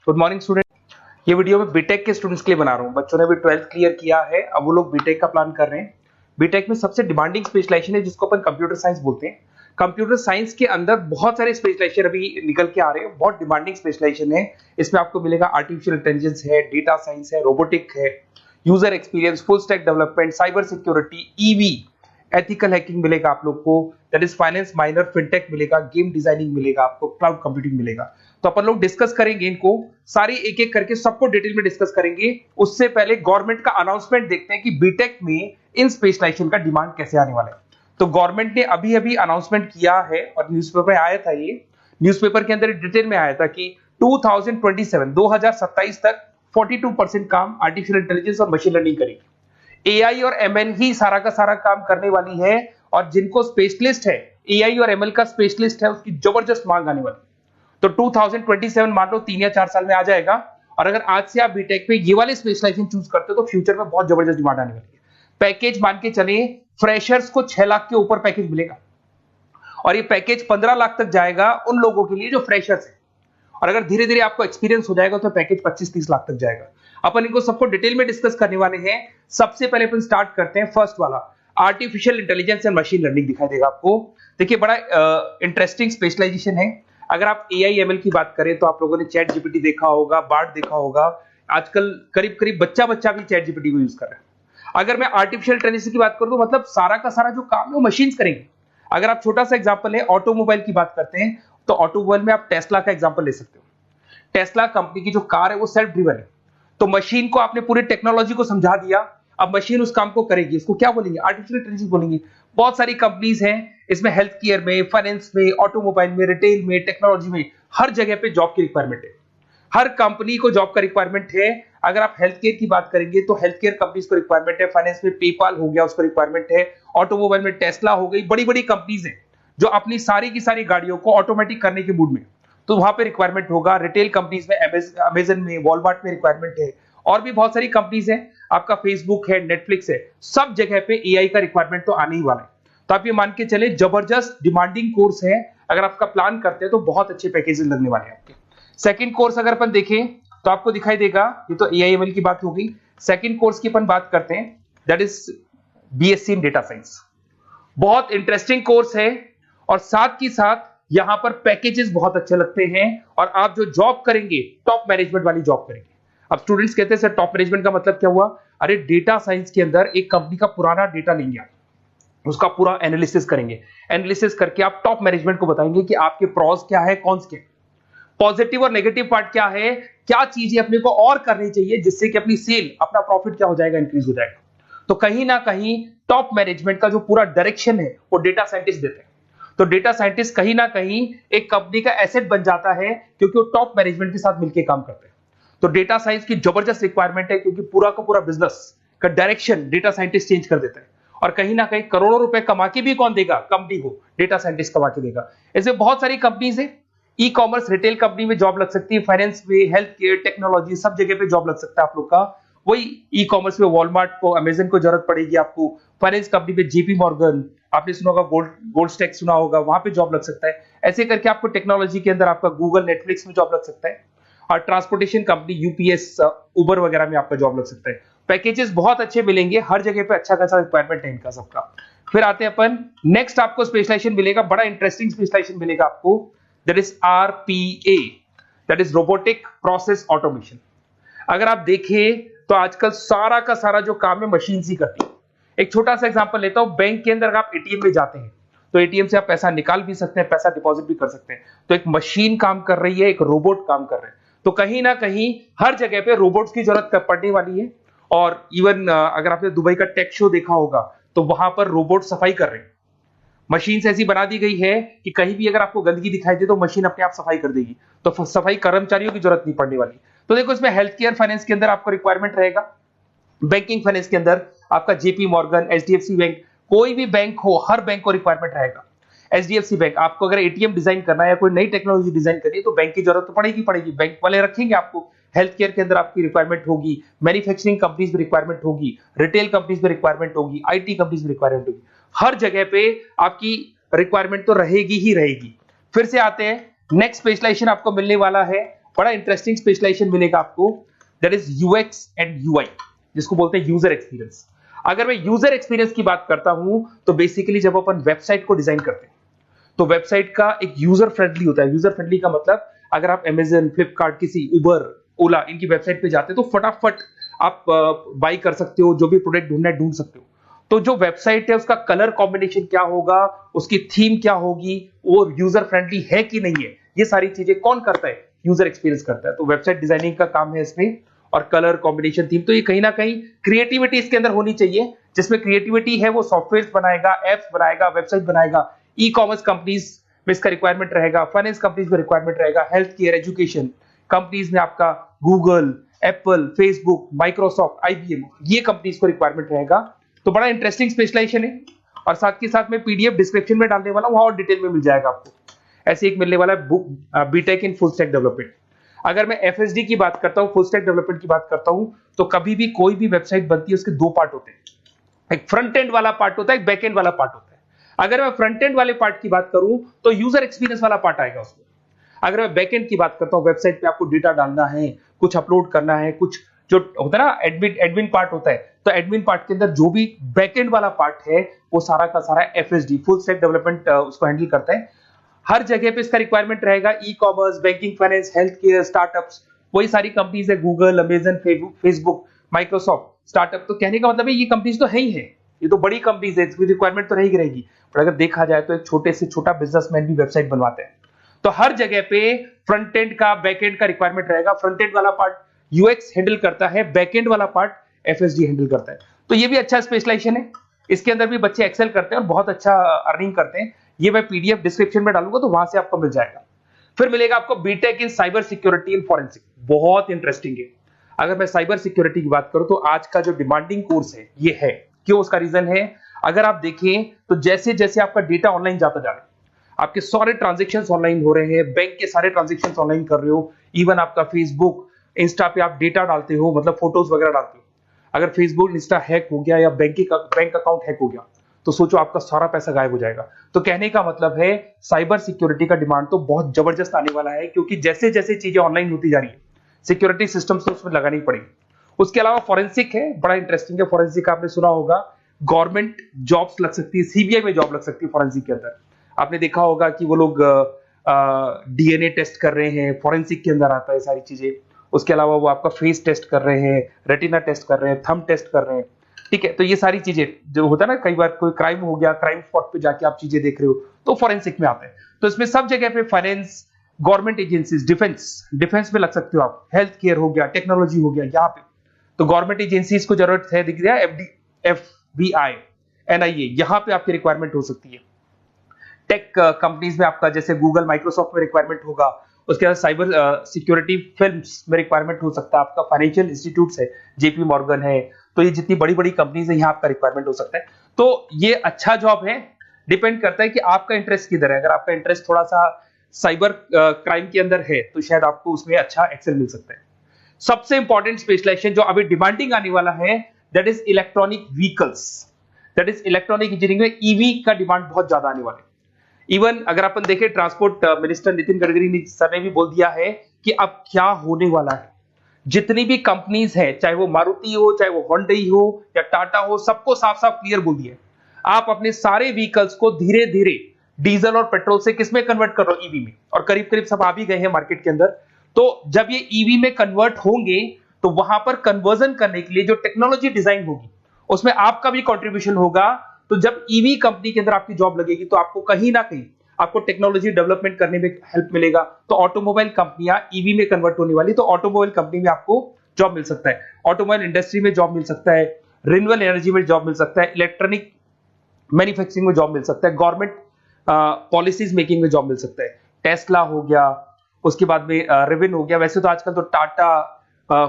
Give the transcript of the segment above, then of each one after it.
Good morning student. ये video मैं BTech के स्टूडेंट्स के लिए बना रहा हूँ। बच्चों ने भी 12th क्लियर किया है, अब वो लोग बीटेक का प्लान कर रहे हैं। बीटेक में सबसे डिमांडिंग स्पेशलाइजेशन है जिसको अपन कंप्यूटर साइंस बोलते हैं। कंप्यूटर साइंस के अंदर बहुत सारे स्पेशलाइजेशन अभी निकल के आ रहे हैं, बहुत डिमांडिंग स्पेशलाइजेशन है। इसमें आपको मिलेगा आर्टिफिशियल इंटेलिजेंस है, डेटा साइंस है, रोबोटिक है, user experience, full stack development, cyber security, EV, ethical hacking मिलेगा आप लोग को, that is finance minor, fintech मिलेगा, गेम डिजाइनिंग मिलेगा आपको, क्लाउड कंप्यूटिंग मिलेगा। तो अपन लोग डिस्कस करेंगे इनको सारी एक एक करके, सबको डिटेल में डिस्कस करेंगे। उससे पहले गवर्नमेंट का अनाउंसमेंट देखते हैं कि बीटेक में इन स्पेशलाइजेशन का डिमांड कैसे आने वाला है। तो गवर्नमेंट ने अभी अभी अनाउंसमेंट किया है और न्यूज़पेपर में आया था, ये न्यूज़पेपर के अंदर डिटेल में आया था कि 2027 तक 42% काम आर्टिफिशियल इंटेलिजेंस और मशीन लर्निंग करेगी। एआई और एमएल ही सारा का सारा काम करने वाली है, और जिनको स्पेशलिस्ट है, एआई और एमएल का स्पेशलिस्ट है, उसकी जबरदस्त मांग आने वाली है। तो 2027 मान लो 3 या 4 साल में आ जाएगा। और अगर आज से आप बीटेक पे ये वाले स्पेशलाइजेशन चूज करते हो तो फ्यूचर में बहुत जबरदस्त डिमांड आने वाली है। पैकेज मान के चले, फ्रेशर्स को 6 लाख के ऊपर पैकेज मिलेगा, और ये पैकेज 15 लाख तक जाएगा उन लोगों के लिए जो फ्रेशर्स है। और अगर धीरे धीरे आपको एक्सपीरियंस हो जाएगा तो पैकेज 25-30 लाख तक जाएगा। अपन इनको सबको डिटेल में डिस्कस करने वाले हैं। सबसे पहले अपन स्टार्ट करते हैं फर्स्ट वाला, artificial intelligence and machine learning दिखाई देगा आपको। देखिए बड़ा इंटरेस्टिंग स्पेशलाइजेशन है। अगर आप एआई एमएल की बात करें तो आप लोगों ने चैट जीपीटी देखा होगा, बार्ड देखा होगा। आजकल करीब करीब बच्चा भी चैट जीपीटी को यूज कर रहा है। अगर मैं आर्टिफिशियल इंटेलिजेंस की बात करूं तो मतलब सारा का सारा जो काम है वो मशीन्स करेंगे। अगर आप छोटा सा एग्जांपल है, ऑटोमोबाइल की बात करते हैं तो ऑटोमोबाइल में आप टेस्ला का एग्जांपल ले सकते हो। टेस्ला कंपनी की जो कार है वो सेल्फ ड्रिवन है। तो मशीन को आपने पूरी टेक्नोलॉजी को समझा दिया, अब मशीन उस काम को करेगी। इसको क्या बोलेंगे? आर्टिफिशियल इंटेलिजेंस बोलेंगे। बहुत सारी कंपनीज हैं इसमें, हेल्थ केयर में, फाइनेंस में, ऑटोमोबाइल में, रिटेल में, टेक्नोलॉजी में, हर जगह पे जॉब की रिक्वायरमेंट है। हर कंपनी को जॉब का रिक्वायरमेंट है। अगर आप हेल्थ केयर की बात करेंगे तो हेल्थ केयर कंपनीज को रिक्वायरमेंट है, फाइनेंस में पेपाल हो गया उसको रिक्वायरमेंट है, ऑटोमोबाइल में टेस्ला हो गई, बड़ी बड़ी कंपनीज हैं जो अपनी सारी की सारी गाड़ियों को ऑटोमेटिक करने के मूड में, तो वहां पे रिक्वायरमेंट होगा। रिटेल कंपनीज में अमेजन में, वॉलमार्ट में रिक्वायरमेंट है, और भी बहुत सारी कंपनीज हैं, आपका फेसबुक है, नेटफ्लिक्स है, सब जगह पे एआई का रिक्वायरमेंट तो आने ही वाला है। तो आप ये मान के चले जबरदस्त डिमांडिंग कोर्स है। अगर आपका प्लान करते हैं तो बहुत अच्छे पैकेजेस लगने वाले हैं आपके। सेकंड कोर्स अगर अपन देखें तो आपको दिखाई देगा, ये तो एआई एमएल की बात हो गई। सेकंड कोर्स की अपन बात करते हैं, that is BSc in data science. बहुत इंटरेस्टिंग कोर्स है, और साथ ही साथ यहां पर पैकेजेस बहुत अच्छे लगते हैं, और आप जो जॉब करेंगे टॉप मैनेजमेंट वाली जॉब करेंगे। अब स्टूडेंट्स कहते हैं सर टॉप मैनेजमेंट का मतलब क्या हुआ? अरे डेटा साइंस के अंदर एक कंपनी का पुराना डेटा लेंगे आप, उसका पूरा एनालिसिस करेंगे, एनालिसिस करके आप टॉप मैनेजमेंट को बताएंगे कि आपके प्रॉस क्या है, कॉन्स क्या है, पॉजिटिव और नेगेटिव पार्ट क्या है, क्या चीजें अपने को और करनी चाहिए जिससे कि अपनी सेल, अपना प्रॉफिट क्या हो जाएगा, इंक्रीज हो जाएगा। तो कहीं ना कहीं टॉप मैनेजमेंट का जो पूरा डायरेक्शन है वो डेटा साइंटिस्ट देते हैं। तो डेटा साइंटिस्ट कहीं ना कहीं एक कंपनी का एसेट बन जाता है, क्योंकि वो टॉप मैनेजमेंट के साथ मिलकर काम करते हैं। तो डेटा साइंस की जबरदस्त रिक्वायरमेंट है, क्योंकि पूरा का पूरा बिजनेस का डायरेक्शन डेटा साइंटिस्ट चेंज कर देता है। और कहीं ना कहीं करोड़ों रुपए कमा के भी कौन देगा? कंपनी को डेटा साइंटिस्ट कमा के देगा। ऐसे बहुत सारी कंपनीज है, ई कॉमर्स, रिटेल कंपनी में जॉब लग सकती है, फाइनेंस में, हेल्थ केयर, टेक्नोलॉजी, सब जगह पे जॉब लग सकता है आप लोग का। वही ई कॉमर्स में वॉलमार्ट को, अमेजन को जरूरत पड़ेगी आपको। फाइनेंस कंपनी में जेपी मॉर्गन, आपने सुना होगा, गोल्ड स्टैक सुना होगा, वहां पे जॉब लग सकता है। ऐसे करके आपको टेक्नोलॉजी के अंदर आपका गूगल, नेटफ्लिक्स में जॉब लग सकता है। और ट्रांसपोर्टेशन कंपनी यूपीएस, उबर वगैरह में आपका जॉब लग सकता है। पैकेजेस बहुत अच्छे मिलेंगे, हर जगह पे अच्छा खासा रिक्वायरमेंट है इनका सबका। फिर आते हैं अपन नेक्स्ट, आपको स्पेशलाइजेशन मिलेगा, बड़ा इंटरेस्टिंग स्पेशलाइजेशन मिलेगा आपको, that is RPA, that is robotic process automation. अगर आप देखें तो आजकल सारा का सारा जो काम है मशीन ही करती है। एक छोटा सा एग्जांपल लेता हूं, बैंक के अंदर अगर आप एटीएम में जाते हैं तो एटीएम से आप पैसा निकाल भी सकते हैं, पैसा डिपॉजिट भी कर सकते हैं। तो एक मशीन काम कर रही है, एक रोबोट काम कर रहे हैं। तो कहीं ना कहीं हर जगह पे रोबोट्स की जरूरत पड़ने वाली है। और इवन अगर आपने दुबई का टेक शो देखा होगा तो वहां पर रोबोट सफाई कर रहे हैं। मशीन ऐसी बना दी गई है कि कहीं भी अगर आपको गंदगी दिखाई दे तो मशीन अपने आप सफाई कर देगी, तो सफाई कर्मचारियों की जरूरत नहीं पड़ने वाली। तो देखो इसमें हेल्थ केयर, फाइनेंस के अंदर आपको रिक्वायरमेंट रहेगा, बैंकिंग फाइनेंस के अंदर आपका जेपी मॉर्गन, एचडीएफसी बैंक, कोई भी बैंक हो, हर बैंक को रिक्वायरमेंट रहेगा। एचडीएफसी बैंक, आपको अगर एटीएम डिजाइन करना है या कोई नई टेक्नोलॉजी डिजाइन करनी है तो बैंक की जरूरत तो पड़ेगी, बैंक वाले रखेंगे आपको। हेल्थ केयर के अंदर आपकी रिक्वायरमेंट होगी, मैन्युफैक्चरिंग कंपनीज में रिक्वायरमेंट होगी, रिटेल कंपनीज में रिक्वायरमेंट होगी, आईटी कंपनीज में रिक्वायरमेंट होगी। हर जगह पे आपकी रिक्वायरमेंट तो रहेगी ही रहेगी। फिर से आते हैं, नेक्स्ट स्पेशलाइजेशन आपको मिलने वाला है बड़ा इंटरेस्टिंग स्पेशलाइजेशन मिलेगा आपको, that is UX and UI, जिसको बोलते हैं यूजर एक्सपीरियंस। अगर मैं यूजर एक्सपीरियंस की बात करता हूं तो बेसिकली जब अपन वेबसाइट को डिजाइन करते हैं तो वेबसाइट का एक यूजर फ्रेंडली होता है। यूजर फ्रेंडली का मतलब अगर आप अमेजन, फ्लिपकार्ट, किसी उबर, ओला इनकी वेबसाइट पे जाते हैं तो फटाफट आप बाई कर सकते हो, जो भी प्रोडक्ट ढूंढना है ढूंढ सकते हो। तो जो वेबसाइट है उसका कलर कॉम्बिनेशन क्या होगा, उसकी थीम क्या होगी, वो यूजर फ्रेंडली है कि नहीं है, ये सारी चीजें कौन करता है, यूजर एक्सपीरियंस करता है। तो वेबसाइट डिजाइनिंग का काम है इसमें, और कलर कॉम्बिनेशन, थीम, तो ये कहीं ना कहीं क्रिएटिविटी इसके अंदर होनी चाहिए। जिसमें क्रिएटिविटी है वो सॉफ्टवेयर बनाएगा, एप्स बनाएगा, वेबसाइट बनाएगा। ई कॉमर्स कंपनीज में इसका रिक्वायरमेंट रहेगा, फाइनेंस कंपनीज में रिक्वायरमेंट रहेगा, हेल्थ केयर, एजुकेशन कंपनीज में आपका Google, Apple, Facebook, Microsoft, IBM, ये कंपनीज को रिक्वायरमेंट रहेगा। तो बड़ा इंटरेस्टिंग स्पेशलाइजेशन है, और साथ के साथ में पीडीएफ डिस्क्रिप्शन में डालने वाला हूं, वहां और डिटेल में मिल जाएगा आपको। ऐसे एक मिलने वाला है book, BTech in full stack development. अगर मैं एफएसडी की बात करता हूं, फुल स्टैक डेवलपमेंट की बात करता हूं, तो कभी भी कोई भी वेबसाइट बनती है उसके दो पार्ट होते हैं, एक फ्रंट एंड वाला पार्ट होता है, एक बैक एंड वाला पार्ट होता है। अगर मैं फ्रंट एंड वाले पार्ट की बात करूं तो यूजर एक्सपीरियंस वाला पार्ट आएगा उसमें। अगर मैं बैक एंड की बात करता हूं, वेबसाइट पे आपको डेटा डालना है, कुछ अपलोड करना है, कुछ जो होता है ना एडमिन पार्ट होता है, तो एडमिन पार्ट के अंदर जो भी बैक एंड वाला पार्ट है वो सारा का सारा एफएसडी, फुल स्टैक डेवलपमेंट, उसको हैंडल करता है। हर जगह पे इसका रिक्वायरमेंट रहेगा। E commerce, banking, finance, health care, startups, वही सारी कंपनीज है, Google, Amazon, Facebook, Microsoft, startup. तो कहने का मतलब है ये कंपनीज तो है ही है, ये तो बड़ी कंपनीज है, इसकी रिक्वायरमेंट तो रहेगी रहेगी। पर अगर देखा जाए तो एक छोटे से छोटा बिजनेसमैन भी वेबसाइट बनवाते हैं। तो हर जगह पे फ्रंट एंड का, बैक एंड का रिक्वायरमेंट रहेगा। फ्रंट एंड वाला पार्ट यूएक्स हैंडल करता है, बैक एंड वाला पार्ट एफएसडी हैंडल करता है। तो ये भी अच्छा स्पेशलाइजेशन है, इसके अंदर भी बच्चे एक्सेल करते हैं और बहुत अच्छा अर्निंग करते हैं। ये मैं पीडीएफ डिस्क्रिप्शन में डालूंगा तो वहां से आपको मिल जाएगा। फिर मिलेगा आपको BTech in cyber security and forensic, बहुत इंटरेस्टिंग है। अगर मैं साइबर सिक्योरिटी की बात करूं तो आज का जो डिमांडिंग कोर्स है ये है। क्यों? उसका रीजन है, अगर आप देखें तो जैसे जैसे आपका डेटा ऑनलाइन जाता जा रहा है, आपके सारे ट्रांजेक्शंस ऑनलाइन हो रहे हैं, बैंक के सारे ट्रांजेक्शंस ऑनलाइन कर रहे हो, इवन आपका फेसबुक, इंस्टा पे आप डेटा डालते हो, मतलब फोटोज वगैरह डालते हो। अगर फेसबुक, इंस्टा हैक हो गया या बैंक अकाउंट हैक हो गया तो सोचो आपका सारा पैसा गायब हो जाएगा। तो कहने का मतलब है साइबर सिक्योरिटी का डिमांड तो बहुत जबरदस्त आने वाला है, क्योंकि जैसे जैसे चीजें ऑनलाइन होती जा रही है सिक्योरिटी सिस्टम्स तो उसमें लगानी पड़ेगी। उसके अलावा फॉरेंसिक है, बड़ा इंटरेस्टिंग है। फॉरेंसिक आपने सुना होगा, गवर्नमेंट जॉब्स लग सकती है, सीबीआई में जॉब लग सकती है फॉरेंसिक के अंदर। आपने देखा होगा कि वो लोग डीएनए टेस्ट कर रहे हैं, फॉरेंसिक के अंदर आता है सारी चीजें। उसके अलावा वो आपका फेस टेस्ट कर रहे हैं, रेटिना टेस्ट कर रहे हैं, थंब टेस्ट कर रहे हैं, ठीक है। तो ये सारी चीजें जो होता है ना, कई बार कोई क्राइम हो गया, क्राइम स्पॉट पे जाके आप चीजें देख रहे हो तो फॉरेंसिक में आता है। तो इसमें सब जगह पे फाइनेंस, गवर्नमेंट एजेंसीज, डिफेंस में लग सकते हो आप, हेल्थ केयर हो गया, टेक्नोलॉजी हो गया, यहाँ पे तो गवर्नमेंट एजेंसीज को जरूरत है, दिख रहा है, एफबीआई, एनआईए, यहाँ पे आपकी रिक्वायरमेंट हो सकती है। टेक कंपनीज में आपका जैसे गूगल, माइक्रोसॉफ्ट में रिक्वायरमेंट होगा। उसके बाद साइबर सिक्योरिटी फिल्म्स में रिक्वायरमेंट हो सकता है आपका, फाइनेंशियल इंस्टीट्यूट्स है, जेपी मॉर्गन है, तो ये जितनी बड़ी बड़ी कंपनीज है यहाँ आपका रिक्वायरमेंट हो सकता है। तो ये अच्छा जॉब है, डिपेंड करता है कि आपका इंटरेस्ट किधर है। अगर आपका इंटरेस्ट थोड़ा सा साइबर क्राइम के अंदर है तो शायद आपको उसमें अच्छा एक्सेल मिल सकता है। सबसे इंपॉर्टेंट स्पेशलाइजेशन जो अभी डिमांडिंग आने वाला है, that is electronic vehicles, that is electronic engineering में ईवी का डिमांड बहुत ज्यादा आने वाला है। इवन अगर अपन देखें, transport minister Nitin Gadkari sir ने भी बोल दिया है कि अब क्या होने वाला है, जितनी भी कंपनीज है, चाहे वो मारुति हो, चाहे वो होंडई हो या टाटा हो, सबको साफ साफ क्लियर बोल दिया, आप अपने सारे व्हीकल्स को धीरे धीरे डीजल और पेट्रोल से किसमें कन्वर्ट कर रहे हो, ईवी में। और करीब करीब सब आ भी गए हैं मार्केट के अंदर। तो जब ये ईवी में कन्वर्ट होंगे तो वहां पर कन्वर्जन करने के लिए जो टेक्नोलॉजी डिजाइन होगी उसमें आपका भी कंट्रीब्यूशन होगा। तो जब ईवी कंपनी के अंदर आपकी जॉब लगेगी तो आपको कहीं ना कहीं आपको टेक्नोलॉजी डेवलपमेंट करने में हेल्प मिलेगा। तो ऑटोमोबाइल कंपनियां ईवी में कन्वर्ट होने वाली, तो ऑटोमोबाइल कंपनी में आपको जॉब मिल सकता है, ऑटोमोबाइल इंडस्ट्री में जॉब मिल सकता है, रिन्यूएबल एनर्जी में जॉब मिल सकता है, इलेक्ट्रॉनिक मैन्युफैक्चरिंग में जॉब मिल सकता है, गवर्नमेंट पॉलिसीज मेकिंग में जॉब मिल सकता है, टेस्ला हो गया, उसके बाद में रिविन हो गया। वैसे तो आजकल तो टाटा,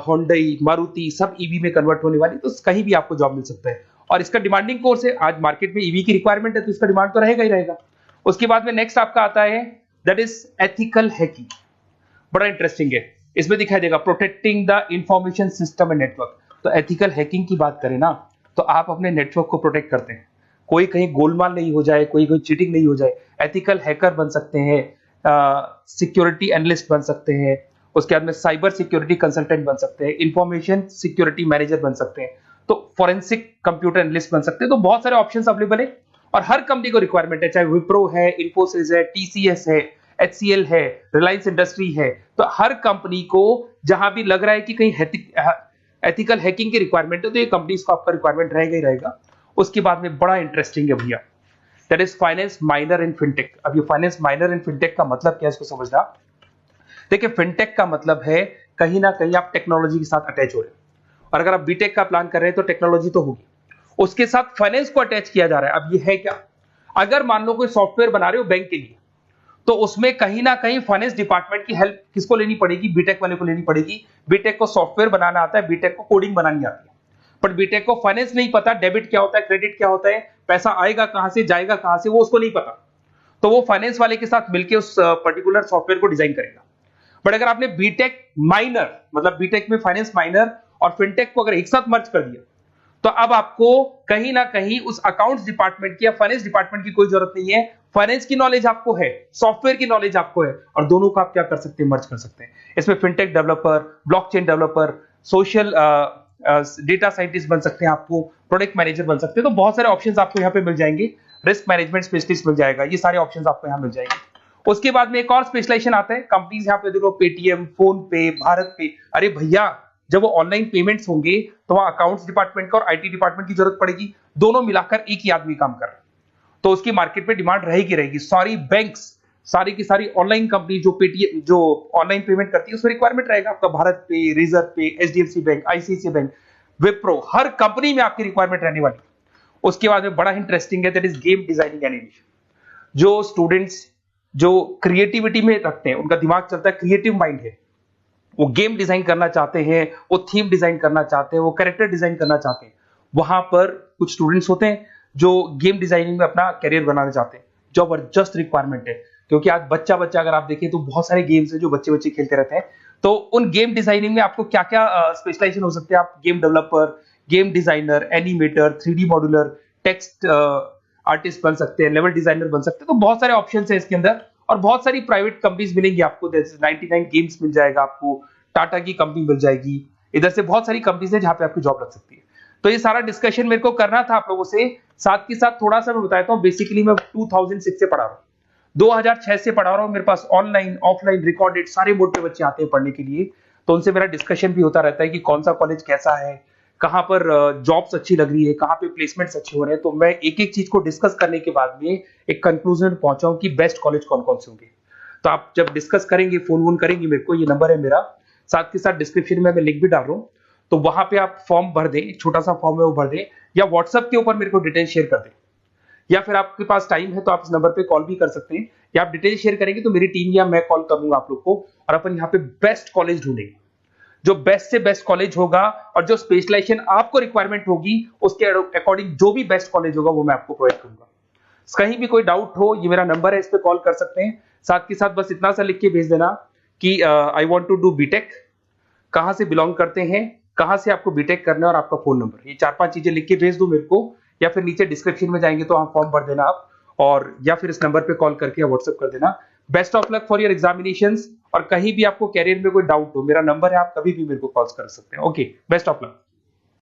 होंडई, मारुति सब ईवी में कन्वर्ट होने वाली, तो कहीं भी आपको जॉब मिल सकता है। और इसका डिमांडिंग कोर्स है, आज मार्केट में ईवी की रिक्वायरमेंट है तो इसका डिमांड तो रहेगा ही रहेगा। उसके बाद में नेक्स्ट आपका आता है, दैट इज एथिकल हैकिंग, बड़ा इंटरेस्टिंग है। इसमें दिखाई देगा protecting the information system and network. तो एथिकल हैकिंग की बात करें ना, तो आप अपने नेटवर्क को प्रोटेक्ट करते हैं, कोई कहीं गोलमाल नहीं हो जाए, कोई चीटिंग नहीं हो जाए। एथिकल हैकर बन सकते हैं, सिक्योरिटी एनालिस्ट बन सकते हैं, उसके बाद में साइबर सिक्योरिटी कंसल्टेंट बन सकते हैं, इंफॉर्मेशन सिक्योरिटी मैनेजर बन सकते हैं, तो फोरेंसिक कंप्यूटर एनालिस्ट बन सकते हैं। तो बहुत सारे ऑप्शंस अवेलेबल है और हर कंपनी को रिक्वायरमेंट है, चाहे विप्रो है, इन्फोसिस है, टीसीएस है, एचसीएल है, रिलायंस इंडस्ट्री है। तो हर कंपनी को जहां भी लग रहा है कि कहीं एथिकल हैकिंग की रिक्वायरमेंट है, तो ये कंपनीज को आपका रिक्वायरमेंट रहेगा ही रहेगा। उसके बाद में बड़ा इंटरेस्टिंग है भैया, that is finance minor in fintech. अब ये फाइनेंस माइनर इन फिनटेक का मतलब क्या है, इसको समझना। देखिए, फिनटेक का मतलब है कहीं ना कहीं आप टेक्नोलॉजी के साथ अटैच हो रहे हैं, और अगर आप बीटेक का प्लान कर रहे हैं तो टेक्नोलॉजी तो होगी, उसके साथ फाइनेंस को अटैच किया जा रहा है। अब ये है क्या, अगर मान लो कोई सॉफ्टवेयर बना रहे हो बैंक के लिए, तो उसमें कहीं ना कहीं फाइनेंस डिपार्टमेंट की हेल्प किसको लेनी पड़ेगी, बीटेक वाले को लेनी पड़ेगी। बीटेक को सॉफ्टवेयर बनाना आता है, बीटेक को कोडिंग बनानी आती है, बट बीटेक को फाइनेंस नहीं पता, डेबिट क्या होता है, क्रेडिट क्या होता है, पैसा आएगा कहां से, जाएगा कहां से, वो उसको नहीं पता। तो वो फाइनेंस वाले के साथ मिलकर उस पर्टिकुलर सॉफ्टवेयर को डिजाइन करेगा। बट अगर आपने बीटेक माइनर, मतलब बीटेक में फाइनेंस माइनर और फिनटेक को अगर एक साथ मर्ज कर दिया, तो अब आपको कहीं ना कहीं उस अकाउंट्स डिपार्टमेंट की या फाइनेंस डिपार्टमेंट की कोई जरूरत नहीं है। फाइनेंस की नॉलेज आपको है, सॉफ्टवेयर की नॉलेज आपको है, और दोनों को आप क्या कर सकते हैं, मर्ज कर सकते हैं। इसमें fintech developer, blockchain developer, social data scientist बन सकते हैं, आपको प्रोडक्ट मैनेजर बन सकते हैं। तो बहुत सारे ऑप्शंस आपको यहाँ पे मिल जाएंगे, रिस्क मैनेजमेंट स्पेशलिस्ट मिल जाएगा, ये सारे ऑप्शंस आपको यहाँ मिल जाएंगे। उसके बाद में एक और स्पेशलाइजेशन आता है, कंपनीज यहाँ पे देखो, पेटीएम, फोन पे, भारत पे। अरे भैया, जब वो ऑनलाइन पेमेंट्स होंगे तो वहां अकाउंट्स डिपार्टमेंट का और आईटी डिपार्टमेंट की जरूरत पड़ेगी, दोनों मिलाकर एक ही आदमी काम कर रहा है, तो उसकी मार्केट में डिमांड रहेगी रहेगी। सारी बैंक्स, सारी की सारी ऑनलाइन कंपनी जो पेटीएम, जो ऑनलाइन पेमेंट करती है, उसमें रिक्वायरमेंट रहेगा आपका Bharat Pe, Razorpay, HDFC bank, ICICI bank, Wipro, हर कंपनी में आपकी रिक्वायरमेंट रहने वाली। उसके बाद में बड़ा इंटरेस्टिंग है, that is game designing animation. जो स्टूडेंट्स जो क्रिएटिविटी में रखते हैं, उनका दिमाग चलता है, क्रिएटिव माइंड है, वो गेम डिजाइन करना चाहते हैं, वो थीम डिजाइन करना चाहते हैं, वो कैरेक्टर डिजाइन करना चाहते हैं, वहां पर कुछ स्टूडेंट्स होते हैं जो गेम डिजाइनिंग में अपना करियर बनाना चाहते हैं। जबरदस्त रिक्वायरमेंट है, क्योंकि आज बच्चा बच्चा अगर आप देखें तो बहुत सारे गेम्स हैं जो बच्चे बच्चे खेलते रहते हैं। तो उन गेम डिजाइनिंग में आपको क्या क्या स्पेशलाइजेशन हो सकते हैं, आप game developer, game designer, animator, 3D modular, text artist बन सकते हैं, लेवल डिजाइनर बन सकते हैं। तो बहुत सारे ऑप्शन है इसके अंदर, और बहुत सारी प्राइवेट कंपनीज मिलेंगी आपको, जैसे 99 गेम्स मिल जाएगा आपको, टाटा की कंपनी मिल जाएगी, इधर से बहुत सारी कंपनीज है जहां पे आपकी जॉब लग सकती है। तो ये सारा डिस्कशन मेरे को करना था आप लोगों से, साथ के साथ थोड़ा सा मैं बताता हूँ। बेसिकली मैं 2006 से पढ़ा रहा हूँ, 2006 से पढ़ा रहा हूँ। मेरे पास ऑनलाइन, ऑफलाइन, रिकॉर्डेड सारे मोड पे बच्चे आते हैं पढ़ने के लिए, तो उनसे मेरा डिस्कशन भी होता रहता है कि कौन सा कॉलेज कैसा है, कहाँ पर जॉब्स अच्छी लग रही है, कहाँ पे प्लेसमेंट्स अच्छे हो रहे हैं। तो मैं एक एक चीज को डिस्कस करने के बाद में एक कंक्लूजन पहुंचा हूं कि बेस्ट कॉलेज कौन कौन से होंगे। तो आप जब डिस्कस करेंगे, फोन वोन करेंगे मेरे को, ये नंबर है मेरा, साथ के साथ डिस्क्रिप्शन में मैं लिंक भी डाल रहा हूँ, तो वहां पे आप फॉर्म भर दें, एक छोटा सा फॉर्म है वो भर दें, या व्हाट्सएप के ऊपर मेरे को डिटेल शेयर कर दें, या फिर आपके पास टाइम है तो आप इस नंबर पे कॉल भी कर सकते हैं, या आप डिटेल शेयर करेंगे तो मेरी टीम या मैं कॉल करूंगा आप लोग को, और अपन यहाँ पे बेस्ट कॉलेज ढूंढेंगे। जो बेस्ट से बेस्ट कॉलेज होगा और जो स्पेशलाइजेशन आपको रिक्वायरमेंट होगी उसके अकॉर्डिंग जो भी बेस्ट कॉलेज होगा वो मैं आपको प्रोवाइड करूंगा। कहीं भी कोई डाउट हो, ये मेरा नंबर है, इस पे कॉल कर सकते हैं। साथ के साथ बस इतना सा लिख के भेज देना कि I want to do BTech, कहां से बिलोंग करते हैं, कहां से आपको बीटेक करना है, और आपका फोन नंबर, ये 4-5 चीजें लिख के भेज दो मेरे को, या फिर नीचे डिस्क्रिप्शन में जाएंगे तो आप फॉर्म भर देना आप, और या फिर इस नंबर पे कॉल करके या व्हाट्सएप कर देना। Best of luck for your examinations, और कहीं भी आपको कैरियर में कोई डाउट हो, मेरा नंबर है, आप कभी भी मेरे को कॉल कर सकते हैं। Okay, best of luck.